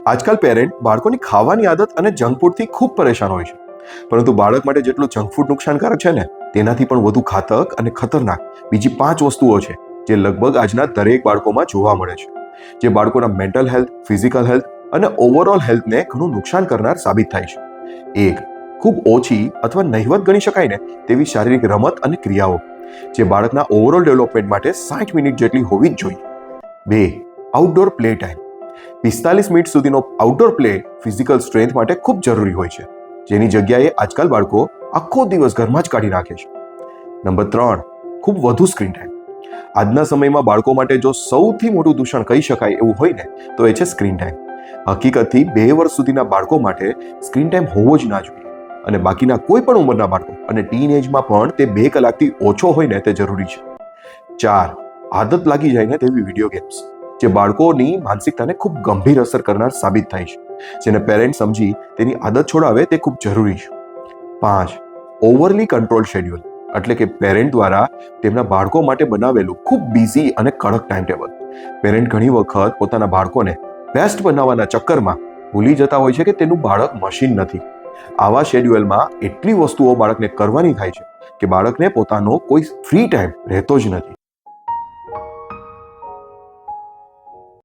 આજકાલ પેરેન્ટ બાળકોની ખાવાની આદત અને જંક ફૂડથી ખૂબ પરેશાન હોય છે, પરંતુ બાળક માટે જેટલું જંક ફૂડ નુકસાનકારક છે ને, તેનાથી પણ વધુ ઘાતક અને ખતરનાક બીજી 5 વસ્તુઓ છે જે લગભગ આજના દરેક બાળકોમાં જોવા મળે છે, જે બાળકોના મેન્ટલ હેલ્થ, ફિઝિકલ હેલ્થ અને ઓવરઓલ હેલ્થને ઘણું નુકસાન કરનાર સાબિત થાય છે. 1. ખૂબ ઓછી અથવા નહિવત ગણી શકાય ને તેવી શારીરિક રમત અને ક્રિયાઓ, જે બાળકના ઓવરઓલ ડેવલપમેન્ટ માટે 60 મિનિટ જેટલી હોવી જ જોઈએ. 2. Outdoor play time. 45 મિનિટ સુધીનો આઉટડોર પ્લે ફિઝિકલ સ્ટ્રેન્થ માટે ખૂબ જરૂરી હોય છે, જેની જગ્યાએ આજકાલ બાળકો આખો દિવસ ઘરમાં જ કાઢી નાખે છે. નંબર 3. ખૂબ વધુ સ્ક્રીન ટાઈમ. આજના સમયમાં બાળકો માટે જો સૌથી મોટું દૂષણ કહી શકાય એવું હોય ને તો એ છે સ્ક્રીન ટાઈમ. હકીકતથી 2 વર્ષ સુધીના બાળકો માટે સ્ક્રીન ટાઈમ હોવો જ ના જોઈએ, અને બાકીના કોઈ પણ ઉંમરના બાળકો અને ટીન એજમાં પણ તે 2 કલાકથી ઓછો હોય ને તે જરૂરી છે. 4. આદત લાગી જાય ને તેવી વિડીયો ગેમ્સ, જે બાળકોની માનસિકતાને ખૂબ ગંભીર અસર કરનાર સાબિત થાય છે, જેને પેરેન્ટ સમજી તેની આદત છોડાવે તે ખૂબ જરૂરી છે. 5. ઓવરલી કંટ્રોલ શેડ્યુલ, એટલે કે પેરેન્ટ દ્વારા તેમના બાળકો માટે બનાવેલું ખૂબ બિઝી અને કડક ટાઈમ ટેબલ. પેરેન્ટ ઘણી વખત પોતાના બાળકોને બેસ્ટ બનાવવાના ચક્કરમાં ભૂલી જતા હોય છે કે તેનું બાળક મશીન નથી. આવા શેડ્યુલમાં એટલી વસ્તુઓ બાળકને કરવાની થાય છે કે બાળકને પોતાનો કોઈ ફ્રી ટાઈમ રહેતો જ નથી.